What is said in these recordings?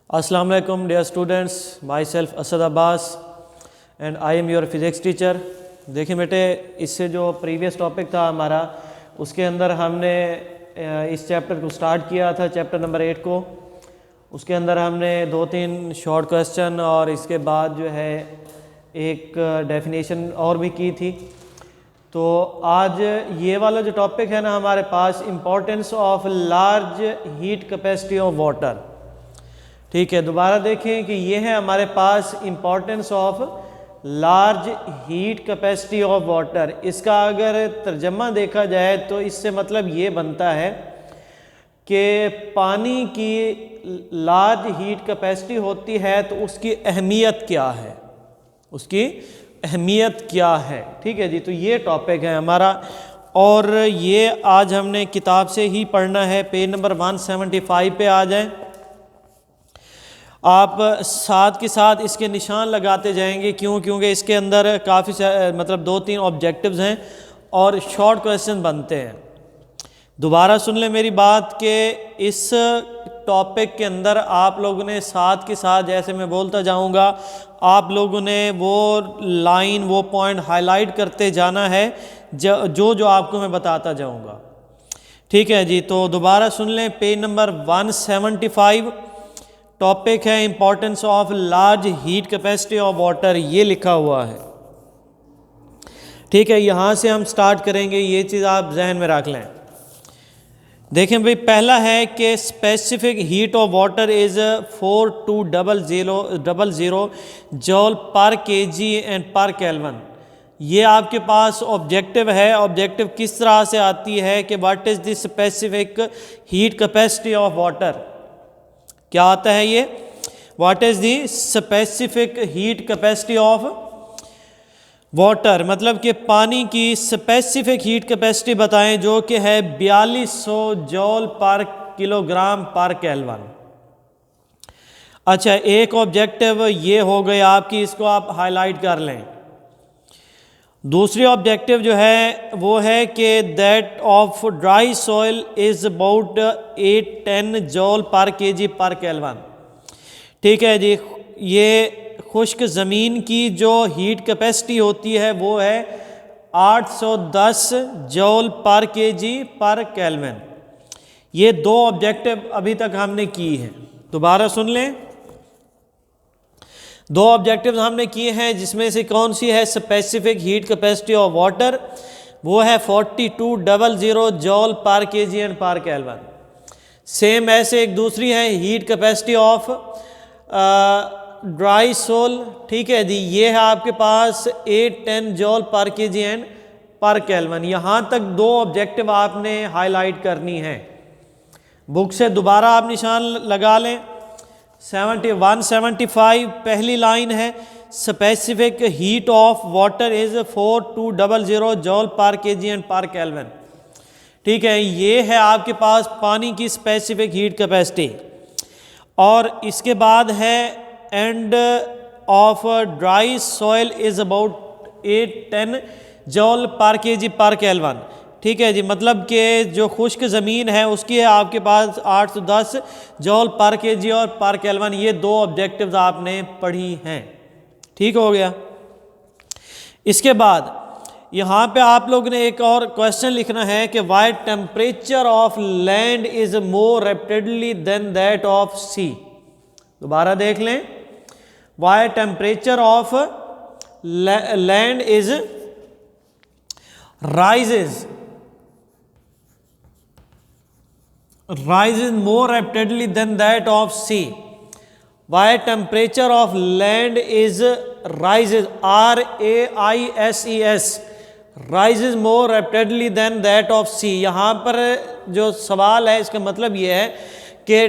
Assalamu alaikum dear students, myself Asad Abbas and I am your physics teacher। देखिए बेटे, इससे जो previous topic था हमारा, उसके अंदर हमने इस चैप्टर को स्टार्ट किया था, चैप्टर नंबर 8 को। उसके अंदर हमने 2-3 शॉर्ट क्वेश्चन और इसके बाद जो है एक डेफिनेशन और भी की थी। तो आज ये वाला जो टॉपिक है ना हमारे पास, importance of large heat capacity of water. ठीक है, दोबारा देखें कि ये है हमारे पास importance of large heat capacity of water. इसका अगर तर्जमा देखा जाए तो इससे मतलब ये बनता है कि पानी की लार्ज हीट कैपेसिटी होती है तो उसकी अहमियत क्या है, उसकी अहमियत क्या है। ठीक है जी, तो ये टॉपिक है हमारा और ये आज हमने किताब से ही पढ़ना है। पेज नंबर 175 पे आ जाएं। आप साथ के साथ इसके निशान लगाते जाएंगे, क्योंकि इसके अंदर काफ़ी मतलब 2-3 ऑब्जेक्टिव्स हैं और शॉर्ट क्वेश्चन बनते हैं। दोबारा सुन लें मेरी बात कि इस टॉपिक के अंदर आप लोगों ने साथ के साथ, जैसे मैं बोलता जाऊंगा, आप लोगों ने वो लाइन, वो पॉइंट हाईलाइट करते जाना है जो आपको मैं बताता जाऊंगा। ठीक है जी, तो दोबारा सुन लें। पेज नंबर 175 टॉपिक है importance of large heat capacity of water, ये लिखा हुआ है। ठीक है, यहाँ से हम स्टार्ट करेंगे, ये चीज़ आप जहन में रख लें। देखें भाई, पहला है कि specific heat of water is 4200 joule per KG and per kelvin. ये आपके पास ऑब्जेक्टिव है। ऑब्जेक्टिव किस तरह से आती है कि what is the specific heat capacity of water. क्या आता है ये, what is the specific heat capacity of water, मतलब कि पानी की स्पेसिफिक हीट कैपेसिटी बताएं जो कि है 4200 जॉल पर किलोग्राम पर केल्विन। अच्छा, एक ऑब्जेक्टिव ये हो गई आपकी, इसको आप हाईलाइट कर लें। दूसरी ऑब्जेक्टिव जो है वो है कि that of dry soil is about 810 जॉल per KG पर केल्विन। ठीक है जी, ये खुश्क ज़मीन की जो हीट कैपेसिटी होती है वो है 810 जॉल पर केजी पर केल्विन। ये 2 ऑब्जेक्टिव अभी तक हमने की हैं। दोबारा सुन लें, 2 ऑब्जेक्टिव्स हमने किए हैं, जिसमें से कौन सी है specific heat capacity of water, वो है 4200 joule per KG and per kelvin. Same ऐसे एक दूसरी है heat capacity of dry soil. ठीक है जी, ये है आपके पास 810 जॉल per KG and per kelvin. यहाँ तक 2 ऑब्जेक्टिव आपने हाईलाइट करनी है। बुक से दोबारा आप निशान लगा लें। 175 पहली लाइन है, specific heat of water is 4200 joule per KG and per kelvin. ठीक है, ये है आपके पास पानी की स्पेसिफिक हीट कैपेसिटी। और इसके बाद है end of dry soil is about 810 जॉल per KG पर केल्विन। ठीक है जी, मतलब कि जो खुश्क ज़मीन है उसकी है आपके पास 810 जॉल पर केजी और पर केल्विन। ये 2 ऑब्जेक्टिव्स आपने पढ़ी हैं। ठीक हो गया। इसके बाद यहाँ पे आप लोग ने एक और क्वेश्चन लिखना है कि why temperature of land is more rapidly than that of sea. दोबारा देख लें, why temperature of land is rises more rapidly than that of sea. Why temperature of land is rises, RAISES, rises more rapidly than that of sea। यहाँ पर जो सवाल है इसका मतलब ये है कि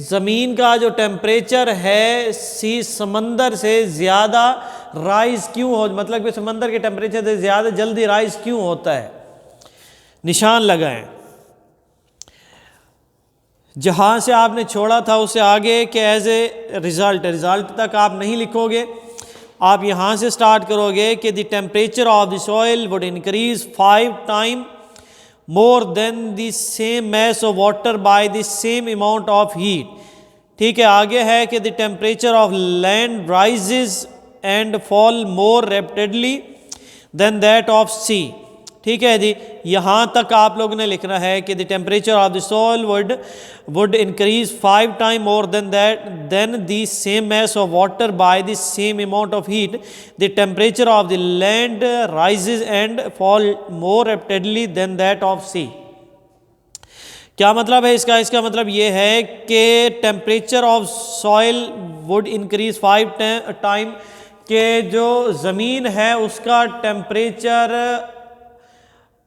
ज़मीन का जो टेम्परेचर है सी समंदर से ज़्यादा राइज क्यों हो, मतलब कि समंदर के टेम्परेचर से ज़्यादा जल्दी राइज क्यों होता है। निशान लगाएं। जहाँ से आपने छोड़ा था उससे आगे के एज ए रिज़ल्ट तक आप नहीं लिखोगे, आप यहाँ से स्टार्ट करोगे कि the temperature of the soil would increase 5 time more than the same mass of water by the same amount of heat. ठीक है, आगे है कि the temperature of land rises and fall more rapidly than that of sea. ठीक है जी, यहाँ तक आप लोगों ने लिखना है कि the temperature of the soil would increase 5 time more than the same mass of water by the same amount of heat. The temperature of the land rises and fall more rapidly than that of sea. क्या मतलब है इसका? इसका मतलब ये है कि temperature of soil would increase 5 time, के जो ज़मीन है उसका टेम्परेचर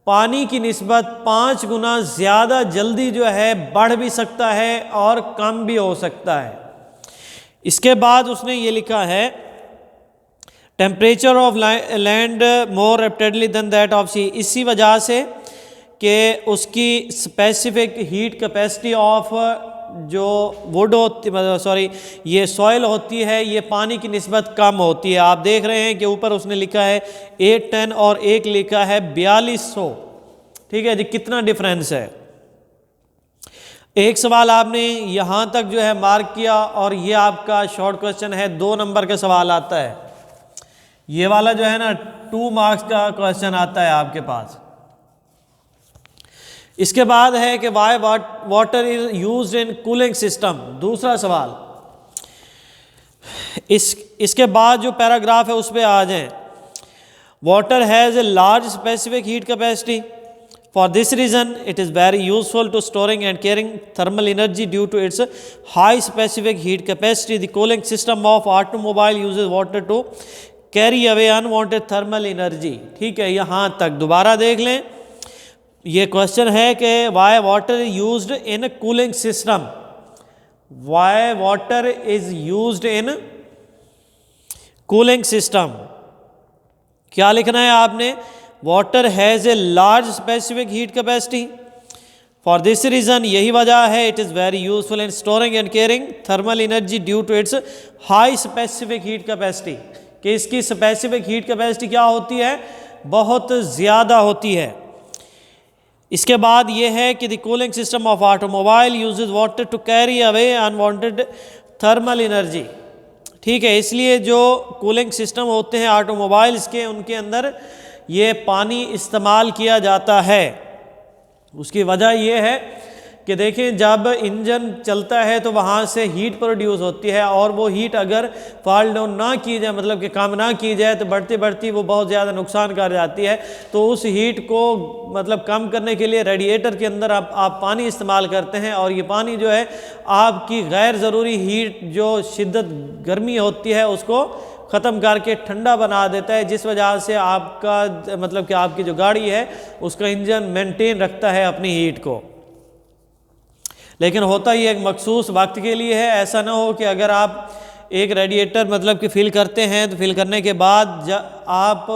पानी की निस्बत 5 गुना ज़्यादा जल्दी जो है बढ़ भी सकता है और कम भी हो सकता है। इसके बाद उसने ये लिखा है temperature of land more rapidly than that of sea, इसी वजह से कि उसकी स्पेसिफिक हीट कैपेसिटी ऑफ जो वुड होती सॉरी ये सॉइल होती है ये पानी की निस्बत कम होती है। आप देख रहे हैं कि ऊपर उसने लिखा है 810 और एक लिखा है 4200। ठीक है जी, कितना डिफरेंस है। एक सवाल आपने यहाँ तक जो है मार्क किया और ये आपका शॉर्ट क्वेश्चन है, 2 नंबर का सवाल आता है। ये वाला जो है ना 2 मार्क्स का क्वेश्चन आता है आपके पास। इसके बाद है कि why water is used in cooling system, दूसरा सवाल। इसके बाद जो पैराग्राफ है उस पर आ जाएं। Water has a large specific heat capacity, for this reason it is very useful to storing and carrying thermal energy due to its high specific heat capacity. The cooling system of automobile uses water to carry away unwanted thermal energy. ठीक है, यहाँ तक दोबारा देख लें। ये question है कि why water used in cooling system, why water is used in cooling system. क्या लिखना है आपने? Water has a large specific heat capacity, for this reason यही वजह है it is very useful in storing and carrying thermal energy due to its high specific heat capacity, कि इसकी specific heat capacity क्या होती है? बहुत ज़्यादा होती है। इसके बाद ये है कि the cooling system of automobile uses water to carry away unwanted thermal energy. ठीक है, इसलिए जो कूलिंग सिस्टम होते हैं ऑटोमोबाइल्स के, उनके अंदर ये पानी इस्तेमाल किया जाता है। उसकी वजह ये है कि देखें जब इंजन चलता है तो वहाँ से हीट प्रोड्यूस होती है और वो हीट अगर फॉल डाउन ना की जाए, मतलब कि कम ना की जाए, तो बढ़ती बढ़ती वो बहुत ज़्यादा नुकसान कर जाती है। तो उस हीट को मतलब कम करने के लिए रेडिएटर के अंदर आप पानी इस्तेमाल करते हैं और ये पानी जो है आपकी गैर ज़रूरी हीट जो शिद्दत गर्मी होती है उसको ख़त्म करके ठंडा बना देता है, जिस वजह से आपका मतलब कि आपकी जो गाड़ी है उसका इंजन मेंटेन रखता है अपनी हीट को। लेकिन होता ही एक मखसूस वक्त के लिए है। ऐसा ना हो कि अगर आप एक रेडिएटर मतलब कि फिल करते हैं तो फिल करने के बाद आप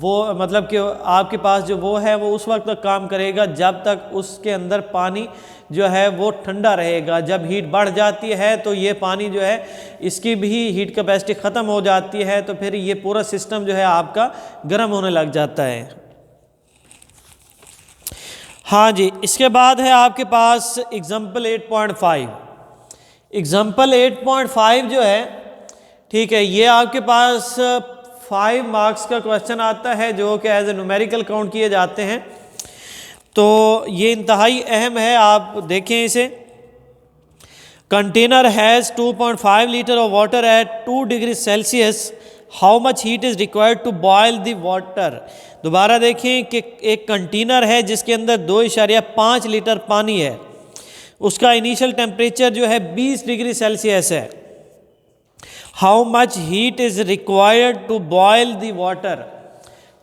वो मतलब कि आपके पास जो वो है वो उस वक्त तक काम करेगा जब तक उसके अंदर पानी जो है वो ठंडा रहेगा। जब हीट बढ़ जाती है तो ये पानी जो है इसकी भी हीट कैपेसिटी ख़त्म हो जाती है, तो फिर ये पूरा सिस्टम जो है आपका गर्म होने लग जाता है। हाँ जी, इसके बाद है आपके पास एग्जाम्पल 8.5। एग्जाम्पल 8.5 जो है, ठीक है, ये आपके पास 5 मार्क्स का क्वेश्चन आता है जो कि एज ए न्यूमेरिकल काउंट किए जाते हैं। तो ये इंतहाई अहम है, आप देखें इसे। Container has 2.5 litre of water at 2 degree Celsius, how much heat is required to boil the water. दोबारा देखें कि एक कंटेनर है जिसके अंदर 2.5 लीटर पानी है, उसका इनिशियल टेम्परेचर जो है 20 डिग्री सेल्सियस है। How much heat is required to boil the water,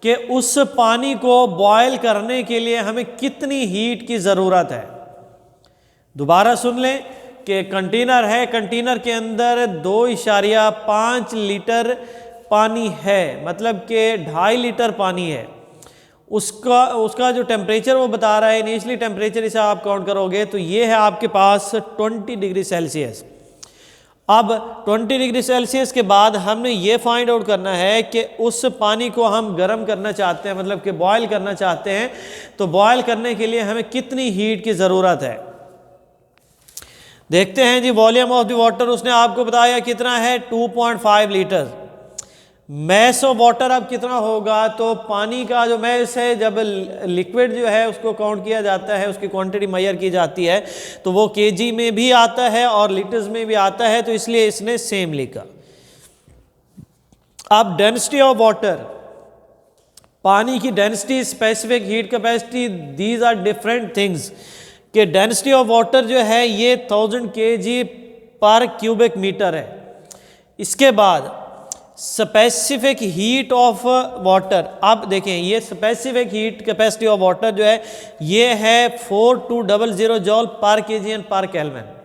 कि उस पानी को बॉयल करने के लिए हमें कितनी हीट की ज़रूरत है। दोबारा सुन लें कि कंटेनर है, कंटेनर के अंदर 2.5 लीटर पानी है, मतलब कि 2.5 लीटर पानी है। उसका जो टेम्परेचर वो बता रहा है, इनिशियली टेम्परेचर इसे आप काउंट करोगे तो ये है आपके पास 20 डिग्री सेल्सियस। अब 20 डिग्री सेल्सियस के बाद हमने ये फाइंड आउट करना है कि उस पानी को हम गर्म करना चाहते हैं, मतलब कि बॉयल करना चाहते हैं, तो बॉयल करने के लिए हमें कितनी हीट की ज़रूरत है। देखते हैं जी, वॉल्यूम ऑफ द वाटर उसने आपको बताया कितना है 2.5 लीटर। मैस ऑफ वाटर अब कितना होगा, तो पानी का जो मैस है, जब लिक्विड जो है उसको काउंट किया जाता है, उसकी क्वांटिटी मेजर की जाती है, तो वो केजी में भी आता है और लीटर्स में भी आता है, तो इसलिए इसने सेम लिखा। अब डेंसिटी ऑफ वाटर, पानी की density, specific heat capacity, these are different things. कि डेंसिटी ऑफ वाटर जो है ये 1000 kg पर क्यूबिक मीटर है। इसके बाद स्पेसिफिक हीट ऑफ वाटर, अब देखें ये specific heat capacity of water जो है ये है 4200 joule per KG and per kelvin.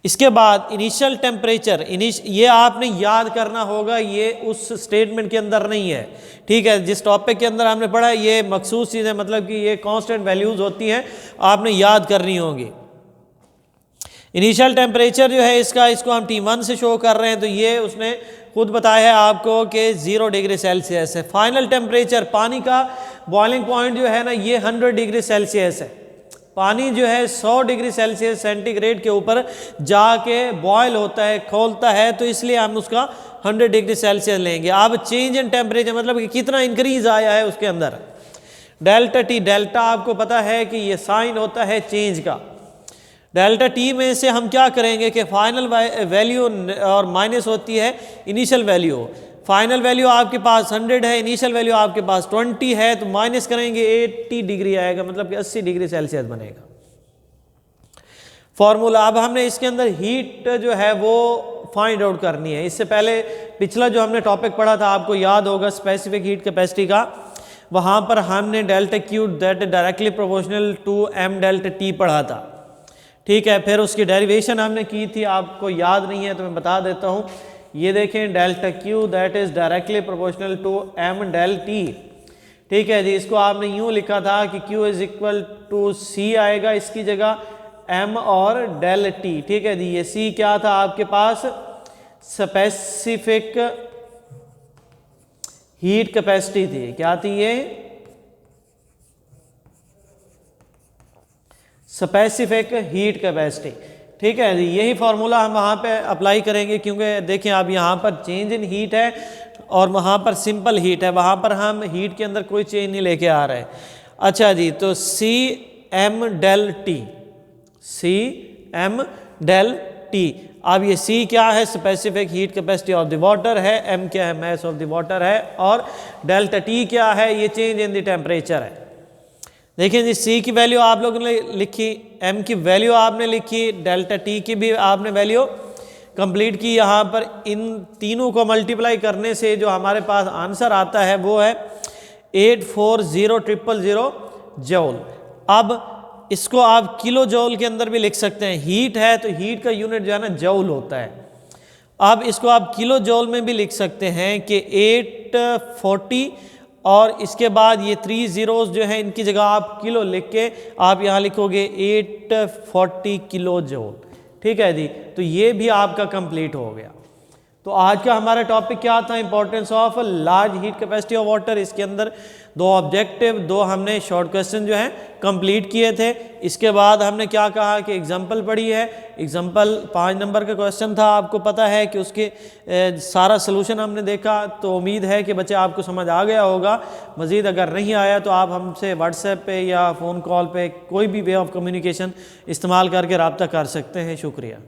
इसके बाद इनिशियल टेम्परेचर, ये आपने याद करना होगा, ये उस स्टेटमेंट के अंदर नहीं है, ठीक है। जिस टॉपिक के अंदर हमने पढ़ा है ये मखसूस चीज़ें, मतलब कि ये कांस्टेंट वैल्यूज होती हैं, आपने याद करनी होगी। इनिशियल टेम्परेचर जो है इसका, इसको हम T1 से शो कर रहे हैं, तो ये उसने खुद बताया है आपको कि 0 डिग्री सेल्सियस है। फाइनल टेम्परेचर, पानी का बॉइलिंग पॉइंट जो है ना ये 100 डिग्री सेल्सियस है। पानी जो है 100 डिग्री सेल्सियस सेंटीग्रेड के ऊपर जाके बॉयल होता है, खोलता है, तो इसलिए हम उसका 100 डिग्री सेल्सियस लेंगे। अब चेंज इन टेम्परेचर मतलब कि कितना इंक्रीज आया है उसके अंदर। डेल्टा टी, डेल्टा आपको पता है कि ये साइन होता है चेंज का। डेल्टा टी में से हम क्या करेंगे कि फाइनल वैल्यू और माइनस होती है इनिशियल वैल्यू। फाइनल वैल्यू आपके पास 100 है, इनिशियल वैल्यू आपके पास 20 है, तो माइनस करेंगे 80 डिग्री आएगा, मतलब कि 80 डिग्री सेल्सियस बनेगा फॉर्मूला। अब हमने इसके अंदर हीट जो है वो फाइंड आउट करनी है। इससे पहले पिछला जो हमने टॉपिक पढ़ा था आपको याद होगा स्पेसिफिक हीट कैपेसिटी का, वहाँ पर हमने delta Q that directly proportional to m delta T पढ़ा था, ठीक है। फिर उसकी डेरिवेशन हमने की थी, आपको याद नहीं है तो मैं बता देता हूँ। ये देखें delta Q that is directly proportional to m del T, ठीक है जी। इसको आपने यूं लिखा था कि Q is equal to C आएगा इसकी जगह m और डेल टी, ठीक है जी। ये C क्या था आपके पास, स्पेसिफिक हीट कैपेसिटी थी। क्या थी ये, स्पेसिफिक हीट कैपेसिटी, ठीक है जी। यही फार्मूला हम वहाँ पे अप्लाई करेंगे, क्योंकि देखें अब यहाँ पर चेंज इन हीट है और वहाँ पर सिंपल हीट है, वहाँ पर हम हीट के अंदर कोई चेंज नहीं लेके आ रहे। अच्छा जी, तो C M del T, C M del T. अब ये सी क्या है, specific heat capacity of the water है, एम क्या है, मैस ऑफ द वाटर है, और डेल्टा टी क्या है, ये चेंज इन द टेम्परेचर है। देखिए जी, सी की वैल्यू आप लोगों ने लिखी, एम की वैल्यू आपने लिखी, डेल्टा टी की भी आपने वैल्यू कंप्लीट की। यहाँ पर इन तीनों को मल्टीप्लाई करने से जो हमारे पास आंसर आता है वो है 840000 जौल। अब इसको आप किलो जौल के अंदर भी लिख सकते हैं, हीट है तो हीट का यूनिट जो है ना जौल होता है। अब इसको आप किलो जौल में भी लिख सकते हैं कि 840, और इसके बाद ये 3 zeros जो है इनकी जगह आप किलो लिख के आप यहाँ लिखोगे 840 किलो जूल, ठीक है जी। तो ये भी आपका कंप्लीट हो गया। तो आज का हमारा टॉपिक क्या था, importance of large heat capacity of water. इसके अंदर 2 ऑब्जेक्टिव, 2 हमने शॉर्ट क्वेश्चन जो हैं कंप्लीट किए थे। इसके बाद हमने क्या कहा कि एग्जांपल पढ़ी है, एग्जांपल 5 नंबर का क्वेश्चन था, आपको पता है कि उसके सारा सलूशन हमने देखा। तो उम्मीद है कि बच्चे आपको समझ आ गया होगा। मज़ीद अगर नहीं आया तो आप हमसे व्हाट्सएप पे या फ़ोन कॉल पे कोई भी वे ऑफ कम्युनिकेशन इस्तेमाल करके रब्ता कर सकते हैं। शुक्रिया।